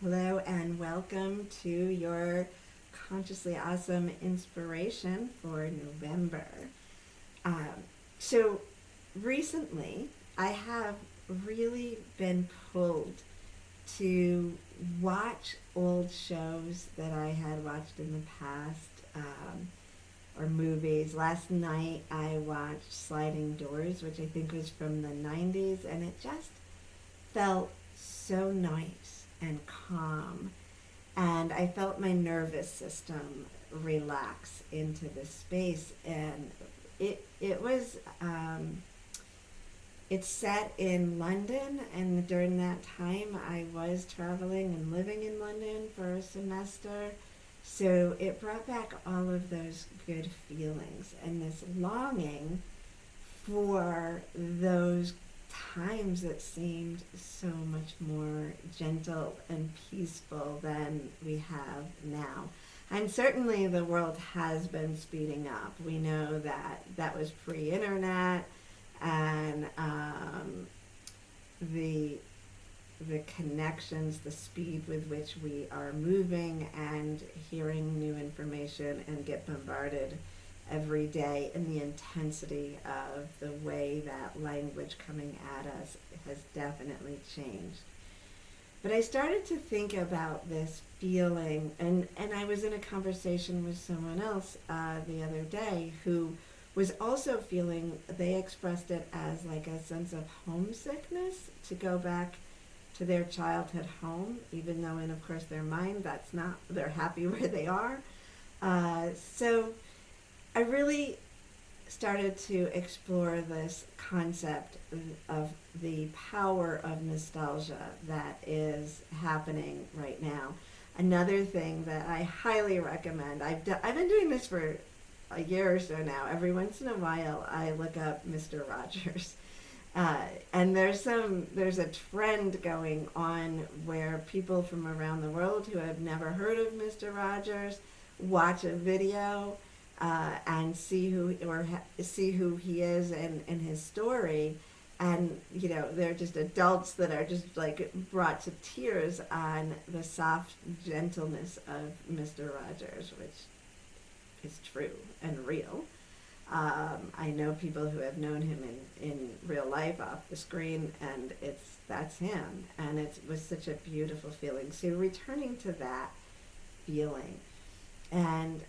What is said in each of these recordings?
Hello and welcome to your Consciously Awesome inspiration for November. Um, so recently I have really been pulled to watch old shows that I had watched in the past, or movies. Last night I watched Sliding Doors, which I think was from the 90s, and it just felt so nice and calm. And I felt my nervous system relax into this space. And it was, it's set in London. And during that time, I was traveling and living in London for a semester. So it brought back all of those good feelings and this longing for those times that seemed so much more gentle and peaceful than we have now. And certainly the world has been speeding up. We know that that was pre-internet, and the connections, the speed with which we are moving and hearing new information and get bombarded every day, and the intensity of the way that language coming at us has definitely changed. But I started to think about this feeling, and I was in a conversation with someone else the other day who was also feeling, they expressed it as like a sense of homesickness to go back to their childhood home, even though in, of course, their mind, that's not, they're happy where they are. So I really started to explore this concept of the power of nostalgia that is happening right now. Another thing that I highly recommend, I've been doing this for a year or so now. Every once in a while I look up Mr. Rogers. And there's a trend going on where people from around the world who have never heard of Mr. Rogers watch a video and see who he is and his story, and they're just adults that are just like brought to tears on the soft gentleness of Mr. Rogers, which is true and real. I know people who have known him in real life off the screen, and that's him, and it was such a beautiful feeling. So returning to that feeling, and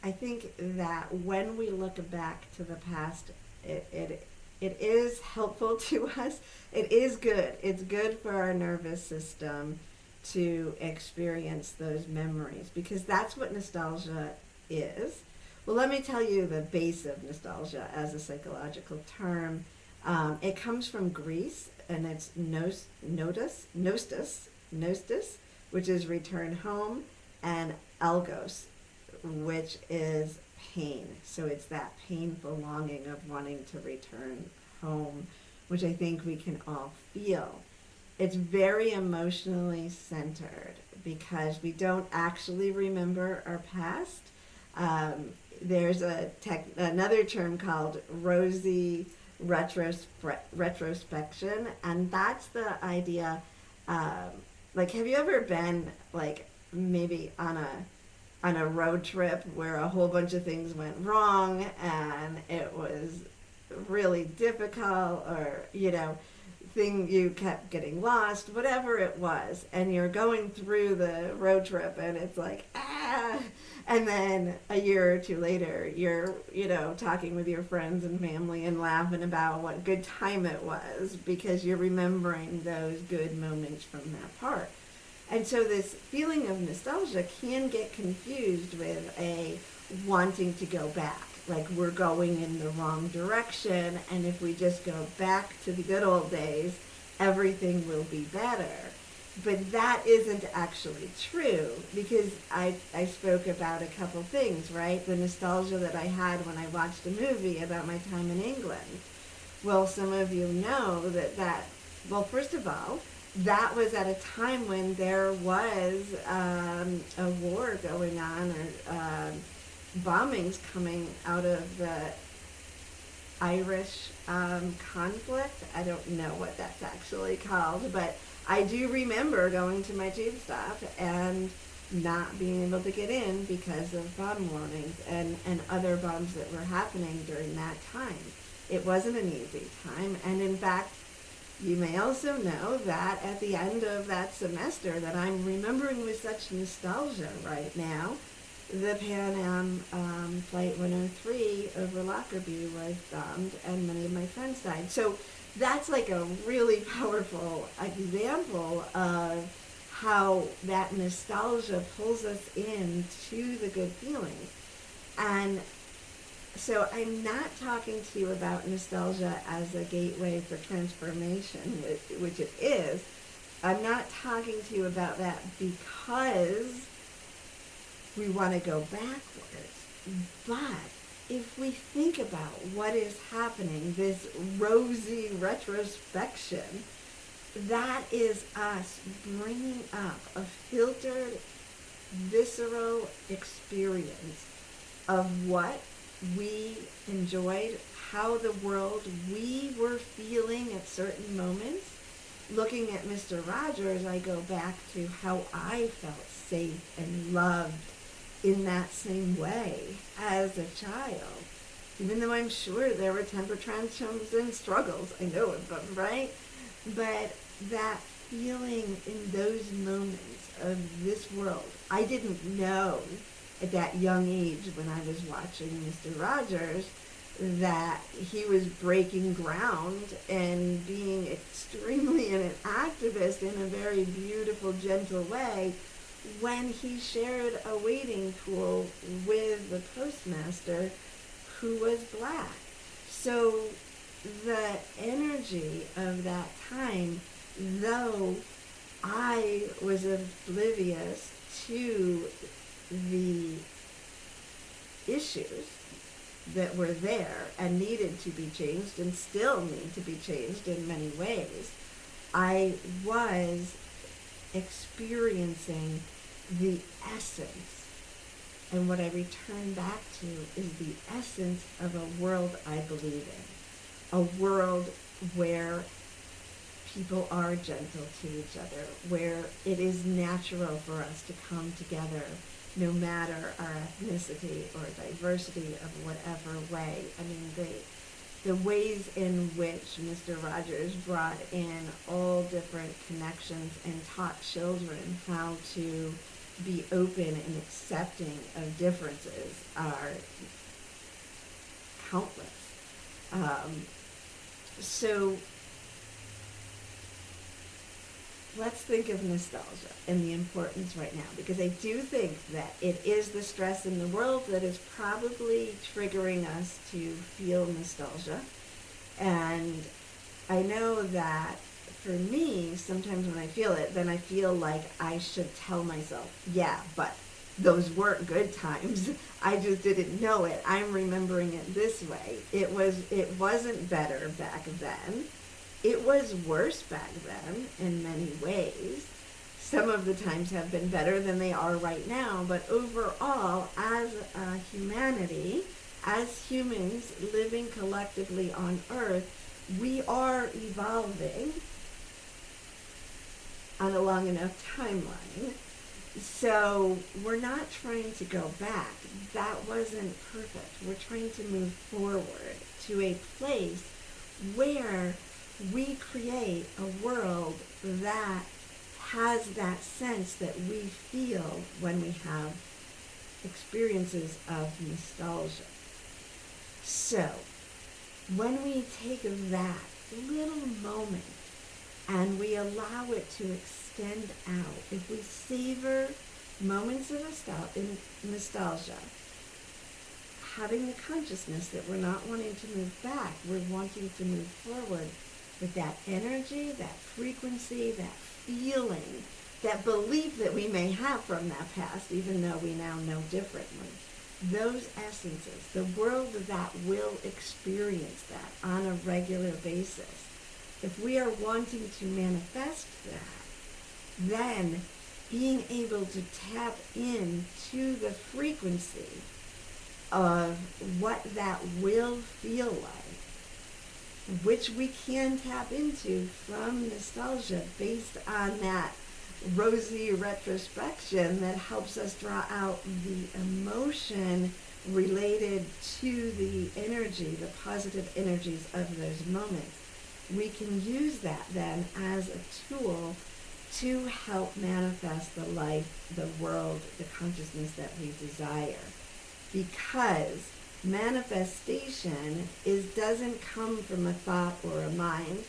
I think that when we look back to the past, it is helpful to us. It is good. It's good for our nervous system to experience those memories, because that's what nostalgia is. Well, let me tell you the base of nostalgia as a psychological term. It comes from Greece, and it's nostos, which is return home, and algos, which is pain. So it's that painful longing of wanting to return home, which I think we can all feel. It's very emotionally centered because we don't actually remember our past. There's another term called Rosy retrospection, and that's the idea. Like, have you ever been like maybe on a road trip where a whole bunch of things went wrong and it was really difficult, or you kept getting lost, whatever it was, and you're going through the road trip and it's like and then a year or two later you're talking with your friends and family and laughing about what good time it was because you're remembering those good moments from that part. And so this feeling of nostalgia can get confused with a wanting to go back, like we're going in the wrong direction, and if we just go back to the good old days, everything will be better. But that isn't actually true, because I spoke about a couple things, right? The nostalgia that I had when I watched a movie about my time in England. Well, some of you know well, first of all, that was at a time when there was a war going on, or bombings coming out of the Irish conflict. I don't know what that's actually called, but I do remember going to my tube stop and not being able to get in because of bomb warnings and other bombs that were happening during that time. It wasn't an easy time, and in fact, you may also know that at the end of that semester that I'm remembering with such nostalgia right now, the Pan Am Flight 103 over Lockerbie was bombed and many of my friends died. So that's like a really powerful example of how that nostalgia pulls us into the good feelings. And so I'm not talking to you about nostalgia as a gateway for transformation, which it is. I'm not talking to you about that because we want to go backwards. But if we think about what is happening, this rosy retrospection, that is us bringing up a filtered, visceral experience of what we enjoyed, how the world we were feeling at certain moments. Looking at Mr. Rogers, I go back to how I felt safe and loved in that same way as a child. Even though I'm sure there were temper tantrums and struggles, I know of them, right? But that feeling in those moments of this world, I didn't know at that young age when I was watching Mr. Rogers that he was breaking ground and being extremely an activist in a very beautiful, gentle way when he shared a waiting pool with the postmaster who was black. So the energy of that time, though I was oblivious to the issues that were there and needed to be changed and still need to be changed in many ways, I was experiencing the essence. And what I return back to is the essence of a world I believe in. A world where people are gentle to each other, where it is natural for us to come together no matter our ethnicity or diversity of whatever way. I mean, the ways in which Mr. Rogers brought in all different connections and taught children how to be open and accepting of differences are countless. So let's think of nostalgia and the importance right now, because I do think that it is the stress in the world that is probably triggering us to feel nostalgia. And I know that for me, sometimes when I feel it, then I feel like I should tell myself, yeah, but those weren't good times. I just didn't know it. I'm remembering it this way. It wasn't better back then. It was worse back then in many ways. Some of the times have been better than they are right now, but overall, as a humanity, as humans living collectively on Earth, we are evolving on a long enough timeline. So we're not trying to go back. That wasn't perfect. We're trying to move forward to a place where we create a world that has that sense that we feel when we have experiences of nostalgia. So, when we take that little moment and we allow it to extend out, if we savor moments of nostalgia, having the consciousness that we're not wanting to move back, we're wanting to move forward with that energy, that frequency, that feeling, that belief that we may have from that past, even though we now know differently. Those essences, the world that will experience that on a regular basis. If we are wanting to manifest that, then being able to tap into the frequency of what that will feel like which we can tap into from nostalgia based on that Rosy retrospection that helps us draw out the emotion related to the energy, the positive energies of those moments. We can use that then as a tool to help manifest the life, the world, the consciousness that we desire. Because manifestation doesn't come from a thought or a mind,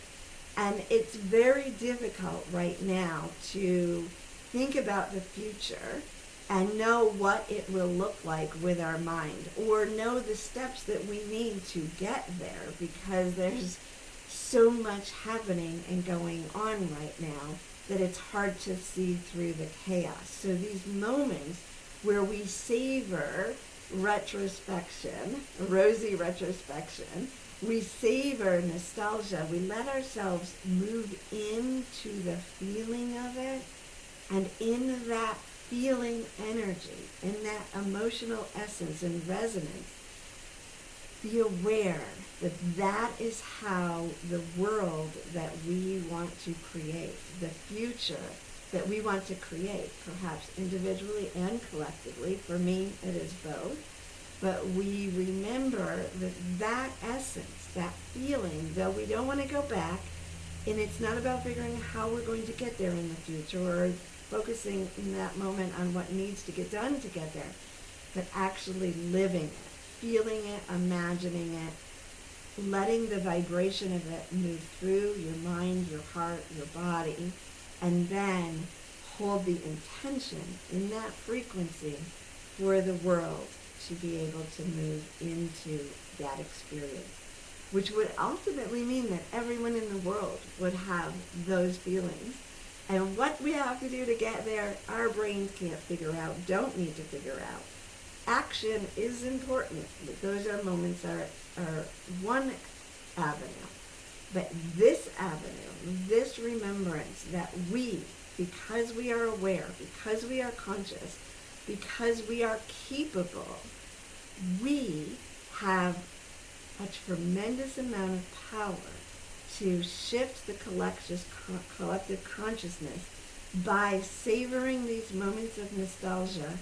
and it's very difficult right now to think about the future and know what it will look like with our mind, or know the steps that we need to get there, because there's so much happening and going on right now that it's hard to see through the chaos. So these moments where we savor retrospection, rosy retrospection, we savor nostalgia, we let ourselves move into the feeling of it, and in that feeling energy, in that emotional essence and resonance, be aware that that is how the world that we want to create, the future that we want to create, perhaps individually and collectively. For me, it is both. But we remember that essence, that feeling, though we don't want to go back, and it's not about figuring out how we're going to get there in the future or focusing in that moment on what needs to get done to get there, but actually living it, feeling it, imagining it, letting the vibration of it move through your mind, your heart, your body, and then hold the intention in that frequency for the world to be able to move into that experience, which would ultimately mean that everyone in the world would have those feelings. And what we have to do to get there, our brains can't figure out, don't need to figure out. Action is important. Those are moments are one avenue. But this avenue, this remembrance that we, because we are aware, because we are conscious, because we are capable, we have a tremendous amount of power to shift the collective consciousness by savoring these moments of nostalgia,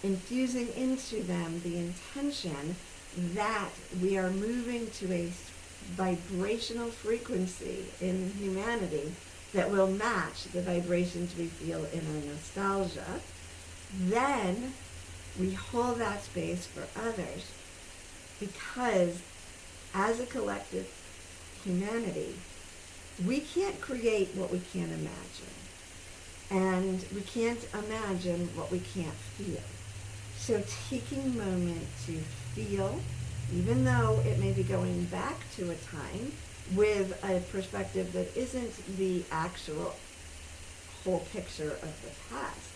infusing into them the intention that we are moving to a vibrational frequency in humanity that will match the vibrations we feel in our nostalgia. Then we hold that space for others, because as a collective humanity, we can't create what we can't imagine. And we can't imagine what we can't feel. So taking a moment to feel, even though it may be going back to a time with a perspective that isn't the actual whole picture of the past,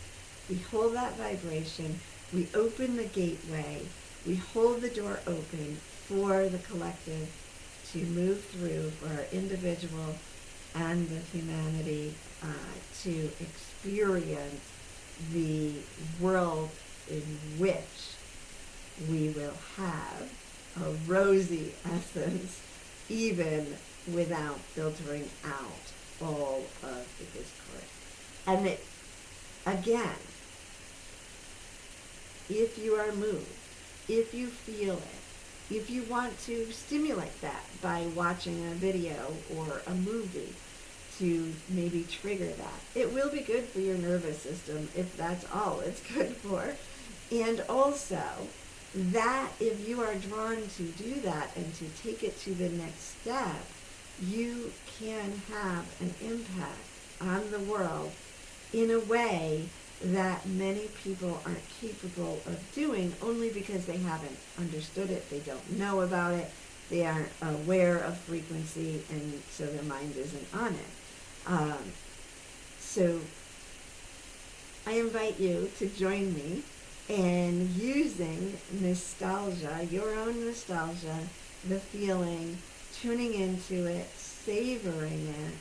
we hold that vibration, we open the gateway, we hold the door open for the collective to move through, for our individual and the humanity to experience the world in which we will have a rosy essence, even without filtering out all of the discourse. And it, again, if you are moved, if you feel it, if you want to stimulate that by watching a video or a movie to maybe trigger that, it will be good for your nervous system if that's all it's good for. And also, that if you are drawn to do that and to take it to the next step, you can have an impact on the world in a way that many people aren't capable of doing, only because they haven't understood it, they don't know about it, they aren't aware of frequency, and so their mind isn't on it. So I invite you to join me in using nostalgia, your own nostalgia, the feeling, tuning into it, savoring it,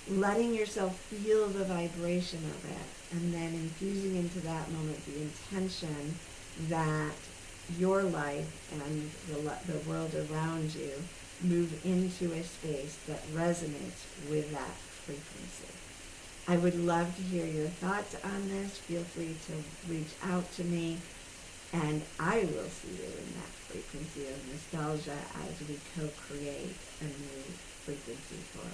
letting yourself feel the vibration of it, and then infusing into that moment the intention that your life and the world around you move into a space that resonates with that frequency. I would love to hear your thoughts on this. Feel free to reach out to me, and I will see you in that frequency of nostalgia as we co-create a new frequency for